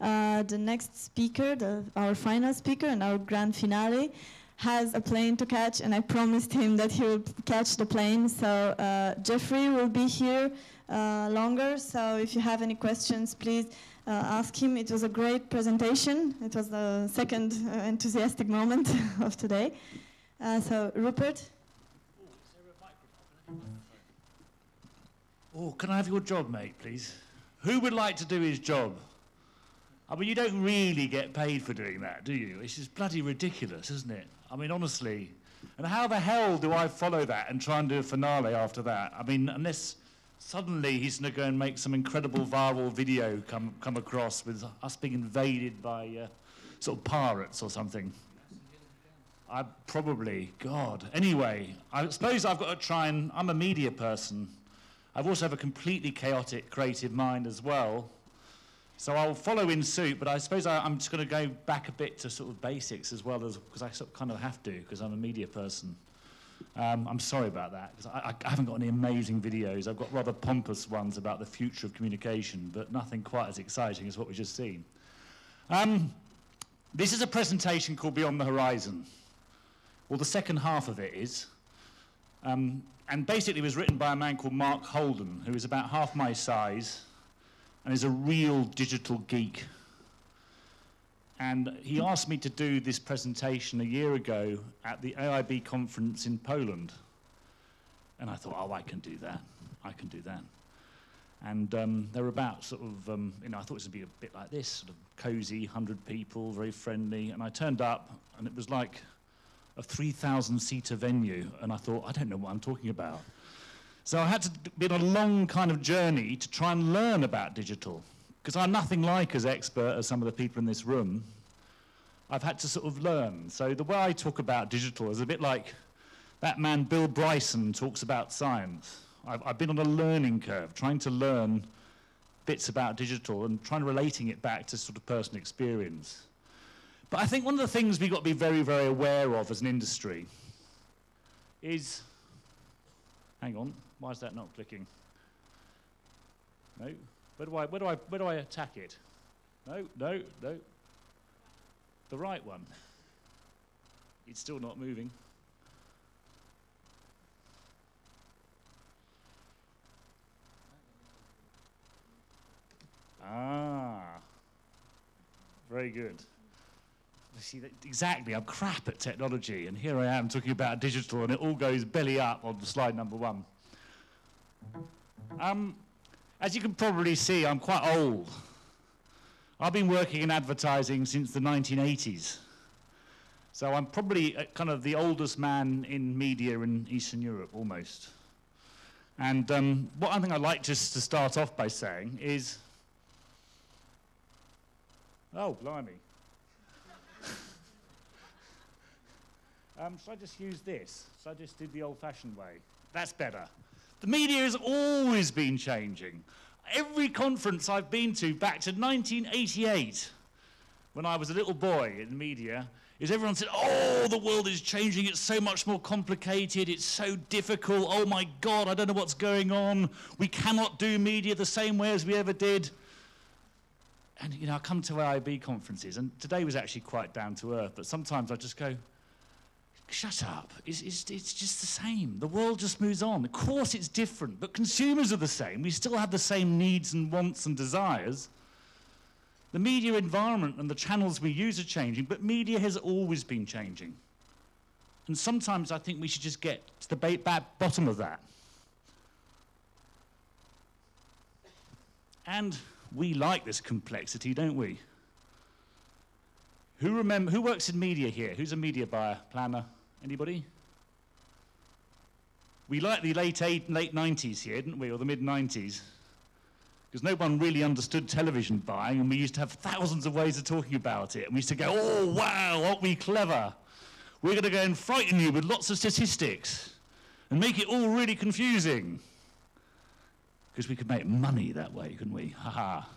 The next speaker, our final speaker and our grand finale, has a plane to catch, and I promised him that he will catch the plane. So Jeffrey will be here longer, so if you have any questions, please ask him. It was a great presentation. It was the second enthusiastic moment of today. So Rupert. Oh, can I have your job, mate, please? Who would like to do his job? I mean, you don't really get paid for doing that, do you? It's just bloody ridiculous, isn't it? I mean, honestly. And how the hell do I follow that and try and do a finale after that? I mean, unless suddenly he's going to go and make some incredible viral video come across with us being invaded by sort of pirates or something. I probably, God. Anyway, I suppose I've got to try and, I'm a media person. I also have a completely chaotic creative mind as well. So I'll follow in suit, but I suppose I'm just going to go back a bit to sort of basics as well, as because I sort of kind of have to, because I'm a media person. I'm sorry about that, because I haven't got any amazing videos. I've got rather pompous ones about the future of communication, but nothing quite as exciting as what we've just seen. This is a presentation called Beyond the Horizon. Well, the second half of it is. And basically it was written by a man called Mark Holden, who is about half my size, and is a real digital geek. And he asked me to do this presentation a year ago at the IAB conference in Poland. And I thought, oh, I can do that. I can do that. And they were about sort of, you know, I thought it was going to be a bit like this, sort of cozy, 100 people, very friendly. And I turned up, and it was like a 3,000-seater venue. And I thought, I don't know what I'm talking about. So I had to be on a long kind of journey to try and learn about digital, because I'm nothing like as expert as some of the people in this room. I've had to sort of learn. So the way I talk about digital is a bit like that man Bill Bryson talks about science. I've been on a learning curve, trying to learn bits about digital and trying to relating it back to sort of personal experience. But I think one of the things we've got to be very, very aware of as an industry is, hang on, why is that not clicking? No, where do I attack it? No. The right one. It's still not moving. Ah, very good. See, exactly, I'm crap at technology, and here I am talking about digital, and it all goes belly up on slide number 1. As you can probably see, I'm quite old. I've been working in advertising since the 1980s. So I'm probably kind of the oldest man in media in Eastern Europe, almost. And what I think I'd like just to start off by saying is, oh, blimey. Should I just use this? Should I just do the old-fashioned way? That's better. The media has always been changing. Every conference I've been to back to 1988, when I was a little boy in media, is everyone said, oh, the world is changing, it's so much more complicated, it's so difficult, oh my God, I don't know what's going on, we cannot do media the same way as we ever did. And you know, I come to IAB conferences, and today was actually quite down to earth, but sometimes I just go, shut up, it's just the same. The world just moves on. Of course it's different, but consumers are the same. We still have the same needs and wants and desires. The media environment and the channels we use are changing, but media has always been changing. And sometimes I think we should just get to the bottom of that. And we like this complexity, don't we? Who works in media here? Who's a media buyer, planner? Anybody? We liked the late 90s here, didn't we, or the mid-90s? Because no one really understood television buying, and we used to have thousands of ways of talking about it. And we used to go, oh, wow, aren't we clever? We're going to go and frighten you with lots of statistics and make it all really confusing. Because we could make money that way, couldn't we? Ha-ha.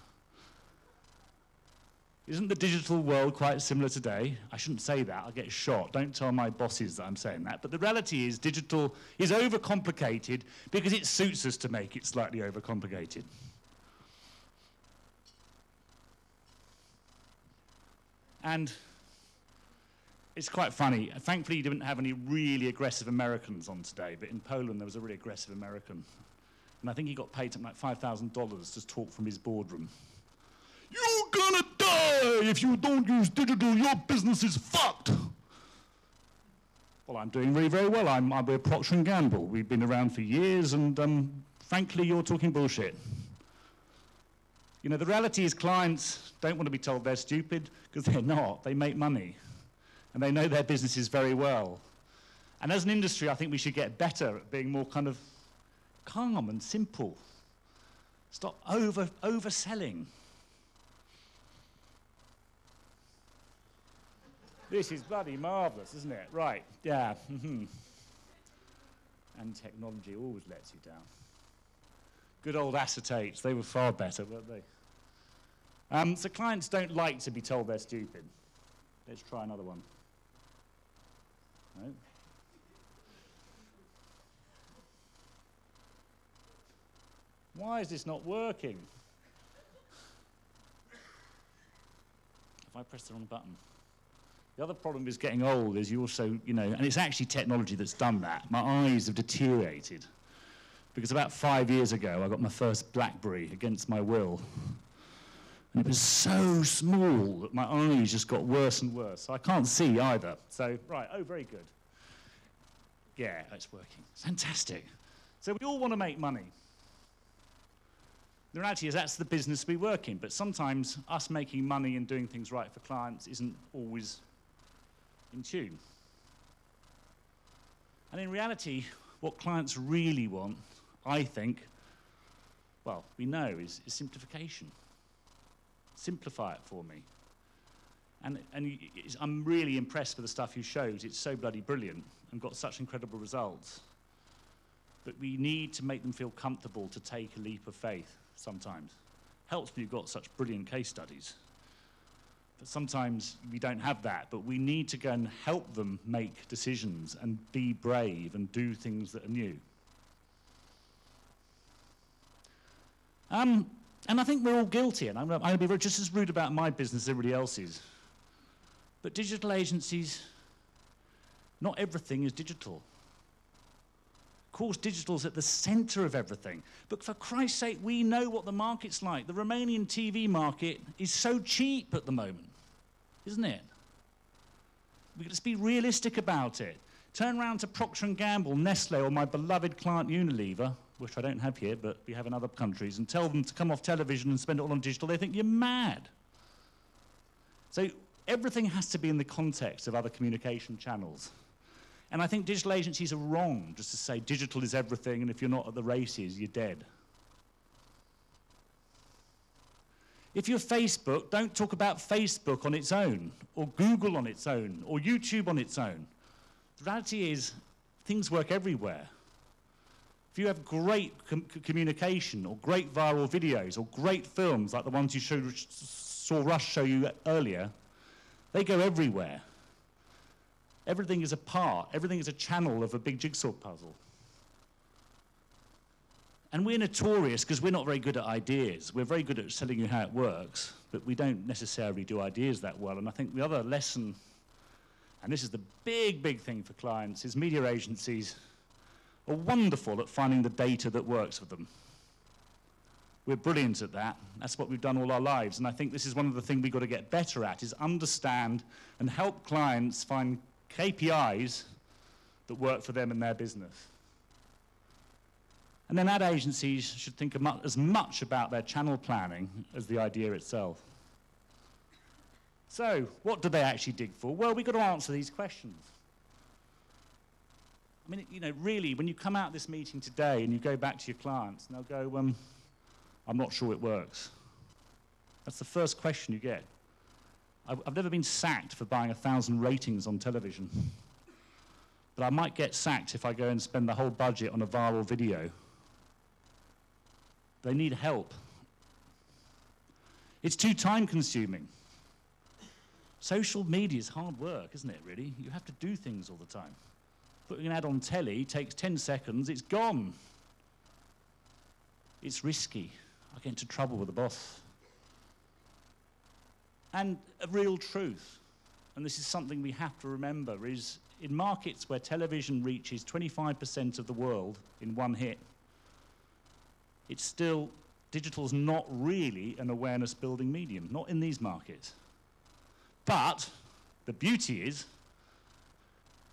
Isn't the digital world quite similar today? I shouldn't say that, I'll get shot. Don't tell my bosses that I'm saying that. But the reality is digital is overcomplicated because it suits us to make it slightly overcomplicated. And it's quite funny. Thankfully, you didn't have any really aggressive Americans on today, but in Poland, there was a really aggressive American. And I think he got paid something like $5,000 to talk from his boardroom. You're gonna die if you don't use digital. Your business is fucked. Well, I'm doing really very well. We're Procter & Gamble. We've been around for years, and frankly, you're talking bullshit. You know, the reality is clients don't want to be told they're stupid, because they're not. They make money, and they know their businesses very well. And as an industry, I think we should get better at being more kind of calm and simple. Stop overselling. This is bloody marvellous, isn't it? Right, yeah. And technology always lets you down. Good old acetates, they were far better, weren't they? So clients don't like to be told they're stupid. Let's try another one. No? Why is this not working? If I press the wrong button. The other problem is getting old is you also, you know, and it's actually technology that's done that. My eyes have deteriorated. Because about 5 years ago, I got my first BlackBerry against my will. And it was so small that my eyes just got worse and worse. So I can't see either. So, right, oh, very good. Yeah, it's working. Fantastic. So we all want to make money. The reality is that's the business we work in, but sometimes us making money and doing things right for clients isn't always in tune. And in reality, what clients really want, I think, well, we know, is simplification. Simplify it for me. And I'm really impressed with the stuff you showed. It's so bloody brilliant and got such incredible results. But we need to make them feel comfortable to take a leap of faith sometimes. Helps when you've got such brilliant case studies. But sometimes we don't have that, but we need to go and help them make decisions and be brave and do things that are new. And I think we're all guilty, and I'm going to be just as rude about my business as everybody else's. But digital agencies, not everything is digital. Of course, digital's at the center of everything. But for Christ's sake, we know what the market's like. The Romanian TV market is so cheap at the moment, isn't it? Let's be realistic about it. Turn around to Procter & Gamble, Nestle, or my beloved client Unilever, which I don't have here, but we have in other countries, and tell them to come off television and spend it all on digital. They think you're mad. So everything has to be in the context of other communication channels. And I think digital agencies are wrong just to say digital is everything, and if you're not at the races, you're dead. If you're Facebook, don't talk about Facebook on its own, or Google on its own, or YouTube on its own. The reality is, things work everywhere. If you have great communication, or great viral videos, or great films like the ones you saw Rush show you earlier, they go everywhere. Everything is a part, everything is a channel of a big jigsaw puzzle. And we're notorious because we're not very good at ideas. We're very good at telling you how it works, but we don't necessarily do ideas that well. And I think the other lesson, and this is the big, big thing for clients, is media agencies are wonderful at finding the data that works for them. We're brilliant at that. That's what we've done all our lives. And I think this is one of the things we've got to get better at, is understand and help clients find KPIs that work for them and their business. And then ad agencies should think as much about their channel planning as the idea itself. So, what do they actually dig for? Well, we've got to answer these questions. I mean, you know, really, when you come out of this meeting today and you go back to your clients, and they'll go, I'm not sure it works. That's the first question you get. I've never been sacked for buying 1,000 ratings on television. But I might get sacked if I go and spend the whole budget on a viral video. They need help. It's too time-consuming. Social media is hard work, isn't it, really? You have to do things all the time. Putting an ad on telly takes 10 seconds, it's gone. It's risky. I get into trouble with the boss. And a real truth. and this is something we have to remember, is in markets where television reaches 25% of the world in one hit, it's still, digital's not really an awareness-building medium, not in these markets. But the beauty is,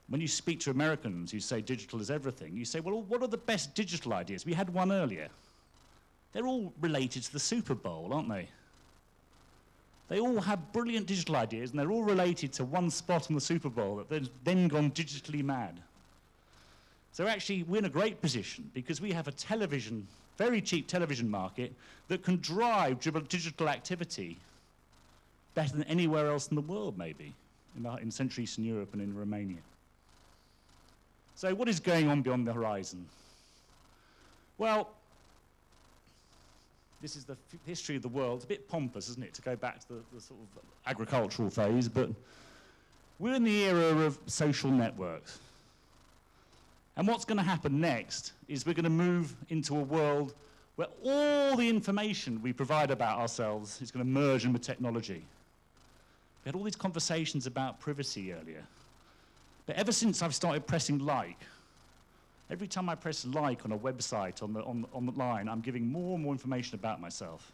when you speak to Americans who say digital is everything, you say, well, what are the best digital ideas? We had one earlier. They're all related to the Super Bowl, aren't they? They all have brilliant digital ideas, and they're all related to one spot on the Super Bowl that's then gone digitally mad. So actually, we're in a great position because we have a television, very cheap television market that can drive digital activity better than anywhere else in the world, maybe, in Central Eastern Europe and in Romania. So what is going on beyond the horizon? Well, this is the history of the world. It's a bit pompous, isn't it, to go back to the sort of agricultural phase, but we're in the era of social networks. And what's going to happen next is we're going to move into a world where all the information we provide about ourselves is going to merge in with technology. We had all these conversations about privacy earlier. But ever since I've started pressing like, every time I press like on a website, on the line, I'm giving more and more information about myself.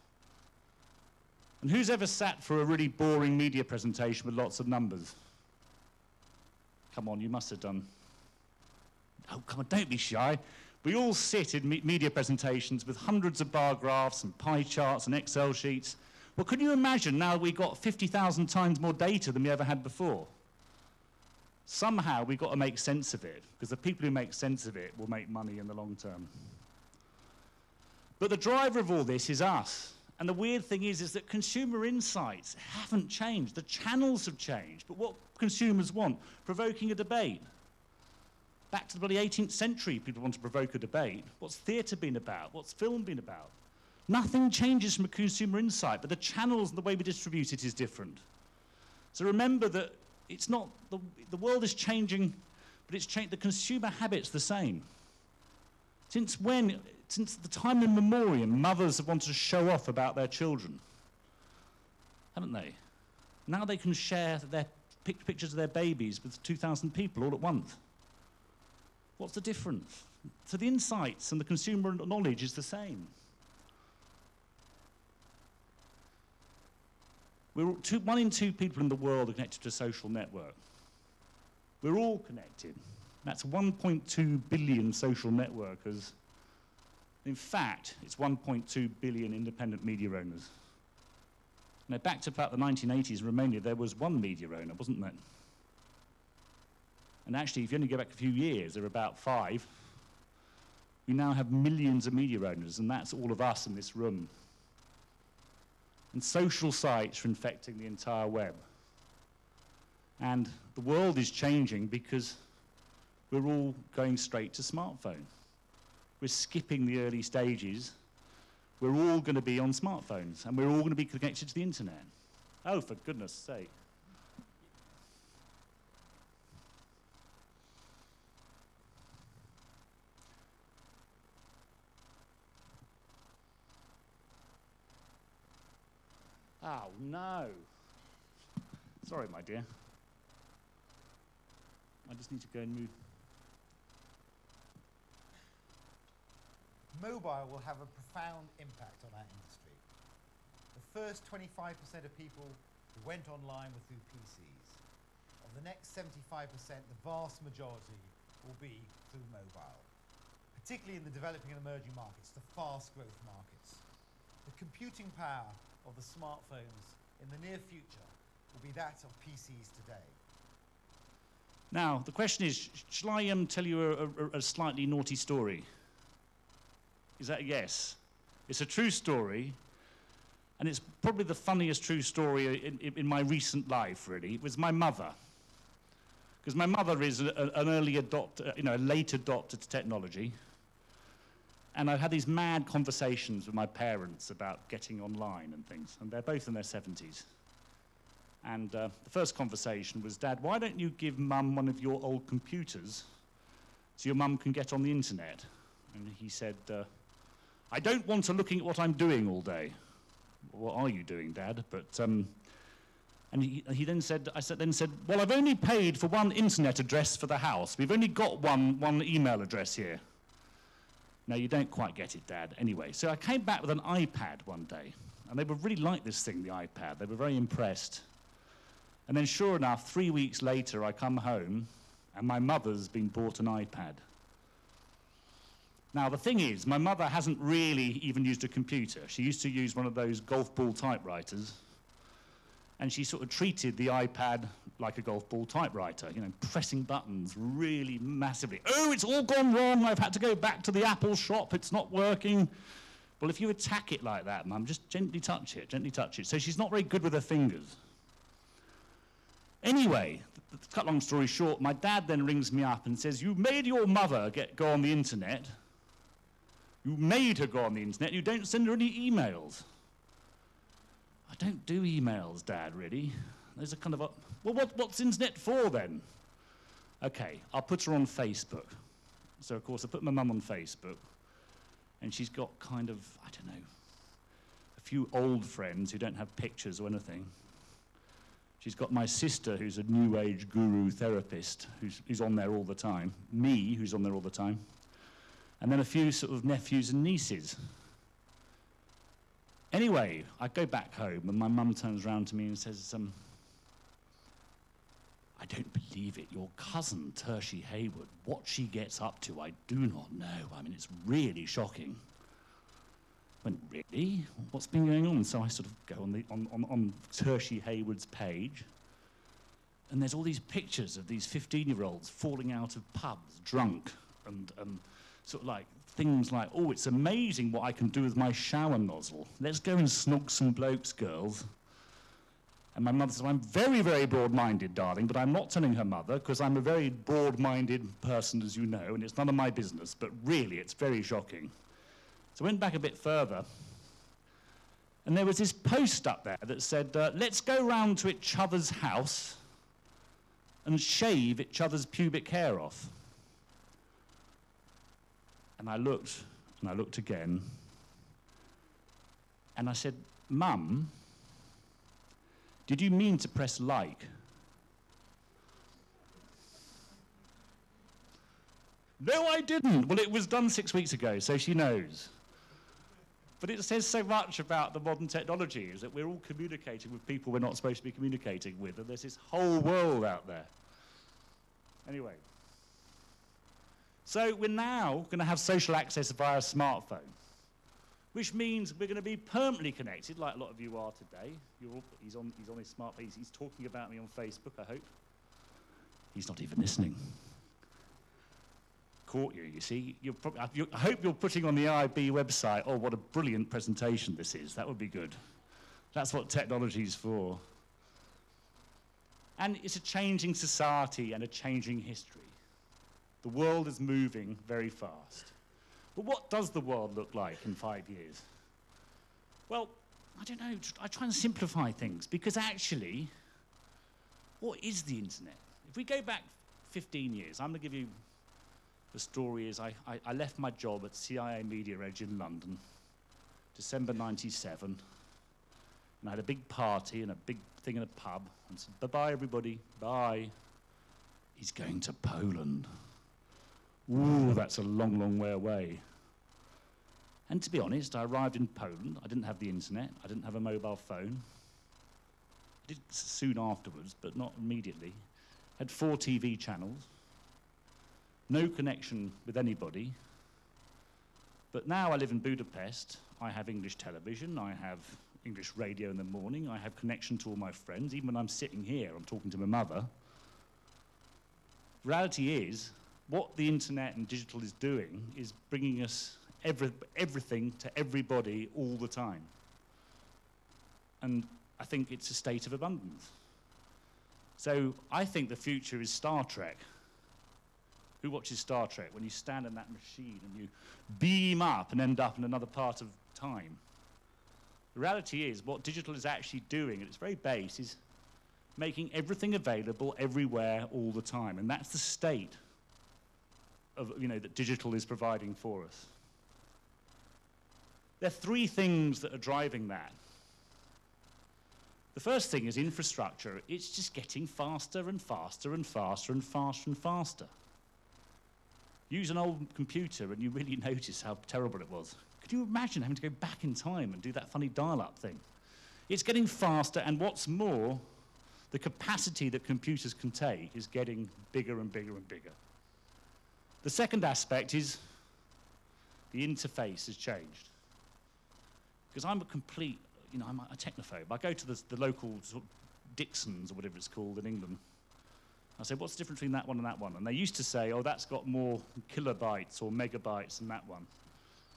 And who's ever sat for a really boring media presentation with lots of numbers? Come on, you must have done. Oh, come on, don't be shy. We all sit in media presentations with hundreds of bar graphs and pie charts and Excel sheets. Well, could you imagine now we've got 50,000 times more data than we ever had before? Somehow we've got to make sense of it, because the people who make sense of it will make money in the long term. But the driver of all this is us. And the weird thing is that consumer insights haven't changed. The channels have changed. But what consumers want? Provoking a debate. Back to the bloody 18th century, people want to provoke a debate. What's theatre been about? What's film been about? Nothing changes from a consumer insight, but the channels and the way we distribute it is different. So remember that it's not, the world is changing, but it's changed, the consumer habit's the same. Since the time in memoriam, mothers have wanted to show off about their children, haven't they? Now they can share their pictures of their babies with 2,000 people all at once. What's the difference? So the insights and the consumer knowledge is the same. One in two people in the world are connected to a social network. We're all connected. That's 1.2 billion social networkers. In fact, it's 1.2 billion independent media owners. Now, back to about the 1980s in Romania, there was one media owner, wasn't there? And actually, if you only go back a few years, there were about 5. We now have millions of media owners, and that's all of us in this room. And social sites are infecting the entire web. And the world is changing because we're all going straight to smartphone. We're skipping the early stages. We're all going to be on smartphones, and we're all going to be connected to the internet. Oh, for goodness sake. Oh, no. Sorry, my dear. I just need to go and move. Mobile will have a profound impact on our industry. The first 25% of people who went online were through PCs. Of the next 75%, the vast majority will be through mobile, particularly in the developing and emerging markets, the fast growth markets. The computing power of the smartphones in the near future will be that of PCs today. Now, the question is, shall I tell you a slightly naughty story? Is that a yes? It's a true story, and it's probably the funniest true story in my recent life, really. It was my mother. Because my mother is an early adopter, a late adopter to technology. And I've had these mad conversations with my parents about getting online and things, and they're both in their 70s. And the first conversation was, Dad, why don't you give Mum one of your old computers so your mum can get on the internet? And he said, I don't want her looking at what I'm doing all day. What are you doing, Dad? But And he then said, well, I've only paid for one internet address for the house. We've only got one email address here. No, you don't quite get it, Dad. Anyway, so I came back with an iPad one day. And they were really like this thing, the iPad. They were very impressed. And then sure enough, 3 weeks later, I come home, and my mother's been bought an iPad. Now, the thing is, my mother hasn't really even used a computer. She used to use one of those golf ball typewriters. And she sort of treated the iPad like a golf ball typewriter, you know, pressing buttons really massively. Oh, it's all gone wrong. I've had to go back to the Apple shop. It's not working. Well, if you attack it like that, Mum, just gently touch it, gently touch it. So she's not very good with her fingers. Anyway, to cut long story short, my dad then rings me up and says, you made your mother go on the internet. You made her go on the internet. You don't send her any emails. I don't do emails, Dad, really. Those are kind of, well, what's internet for then? Okay, I'll put her on Facebook. So, of course, I put my mum on Facebook, and she's got kind of, I don't know, a few old friends who don't have pictures or anything. She's got my sister, who's a new age guru therapist, who's on there all the time. Me, who's on there all the time. And then a few sort of nephews and nieces. Anyway, I go back home, and my mum turns around to me and says, I don't believe it. Your cousin, Tertiary Hayward, what she gets up to, I do not know. I mean, it's really shocking. I went, really? What's been going on? So I sort of go on Tertiary Hayward's page, and there's all these pictures of these 15-year-olds falling out of pubs, drunk, and sort of like things like, oh, it's amazing what I can do with my shower nozzle. Let's go and snog some blokes, girls. And my mother said, I'm very, very broad-minded, darling, but I'm not telling her mother, because I'm a very broad-minded person, as you know, and it's none of my business, but really, it's very shocking. So I went back a bit further, and there was this post up there that said, let's go round to each other's house and shave each other's pubic hair off. And I looked again, and I said, Mum, did you mean to press like? No, I didn't. Well, it was done 6 weeks ago, so she knows. But it says so much about the modern technology, is that we're all communicating with people we're not supposed to be communicating with, and there's this whole world out there. Anyway. So we're now going to have social access via a smartphone, which means we're going to be permanently connected, like a lot of you are today. He's on his smartphone. He's talking about me on Facebook, I hope. He's not even listening. Caught you, you see. I hope you're putting on the IAB website, oh, what a brilliant presentation this is. That would be good. That's what technology's for. And it's a changing society and a changing history. The world is moving very fast. But what does the world look like in 5 years? Well, I don't know. I try and simplify things, because actually, what is the internet? If we go back 15 years, I'm going to give you the story is I left my job at CIA Media Edge in London, December 97, and I had a big party and a big thing in a pub, and said, bye-bye, everybody, bye. He's going to Poland. Ooh, that's a long, long way away. And to be honest, I arrived in Poland. I didn't have the internet. I didn't have a mobile phone. I did soon afterwards, but not immediately. Had 4 TV channels. No connection with anybody. But now I live in Budapest. I have English television. I have English radio in the morning. I have connection to all my friends. Even when I'm sitting here, I'm talking to my mother. Reality is, what the internet and digital is doing is bringing us everything to everybody all the time. And I think it's a state of abundance. So I think the future is Star Trek. Who watches Star Trek? When you stand in that machine and you beam up and end up in another part of time. The reality is, what digital is actually doing at its very base is making everything available everywhere all the time. And that's the state of, that digital is providing for us. There are 3 things that are driving that. The first thing is infrastructure. It's just getting faster and faster and faster and faster and faster. Use an old computer and you really notice how terrible it was. Could you imagine having to go back in time and do that funny dial-up thing? It's getting faster, and what's more, the capacity that computers can take is getting bigger and bigger and bigger. The second aspect is the interface has changed. Because I'm I'm a technophobe. I go to the local sort of Dixons, or whatever it's called in England. I say, what's the difference between that one and that one? And they used to say, oh, that's got more kilobytes or megabytes than that one.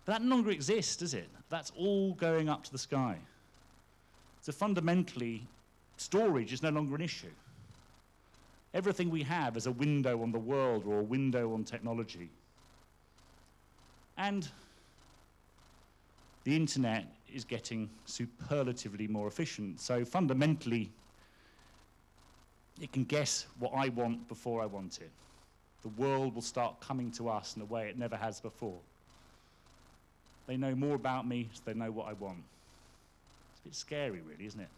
But that no longer exists, does it? That's all going up to the sky. So fundamentally, storage is no longer an issue. Everything we have is a window on the world or a window on technology. And the internet is getting superlatively more efficient. So fundamentally, it can guess what I want before I want it. The world will start coming to us in a way it never has before. They know more about me, so they know what I want. It's a bit scary, really, isn't it?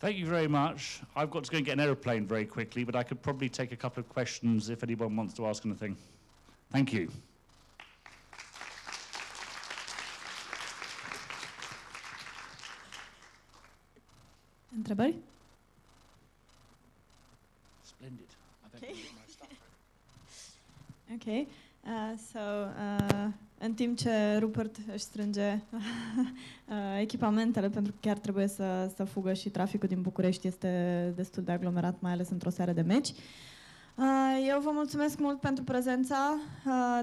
Thank you very much. I've got to go and get an aeroplane very quickly, but I could probably take a couple of questions if anyone wants to ask anything. Thank you. Întrebări? Splendid. Okay. Okay. În timp ce Rupert își strânge echipamentele, pentru că chiar trebuie să fugă și traficul din București este destul de aglomerat, mai ales într-o seară de meci. Eu vă mulțumesc mult pentru prezența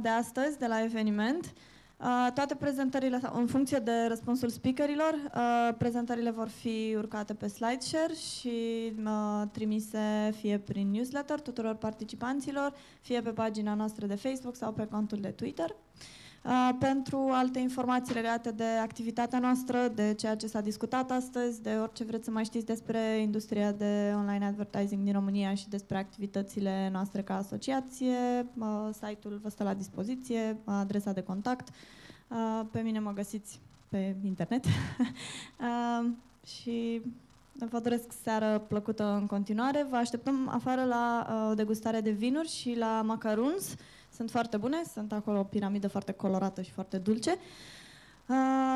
de astăzi, de la eveniment. Toate prezentările, în funcție de răspunsul speakerilor, prezentările vor fi urcate pe SlideShare și trimise fie prin newsletter tuturor participanților, fie pe pagina noastră de Facebook sau pe contul de Twitter. Pentru alte informații legate de activitatea noastră, de ceea ce s-a discutat astăzi, de orice vreți să mai știți despre industria de online advertising din România și despre activitățile noastre ca asociație, site-ul vă stă la dispoziție, adresa de contact. Pe mine mă găsiți pe internet. Și Vă doresc seară plăcută în continuare. Vă așteptăm afară la o degustare de vinuri și la macaroons. Sunt foarte bune, sunt acolo o piramidă foarte colorată și foarte dulce.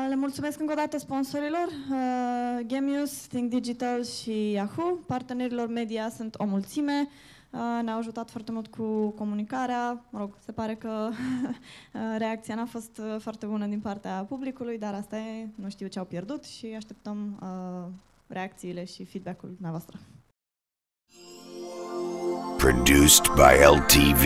Le mulțumesc încă o dată sponsorilor, Gemius, Think Digital și Yahoo. Partenerilor media sunt o mulțime. Ne-au ajutat foarte mult cu comunicarea. Mă rog, se pare că reacția n-a fost foarte bună din partea publicului, dar asta e, nu știu ce au pierdut și așteptăm reacțiile și feedback-ul dumneavoastră. Produced by LTV.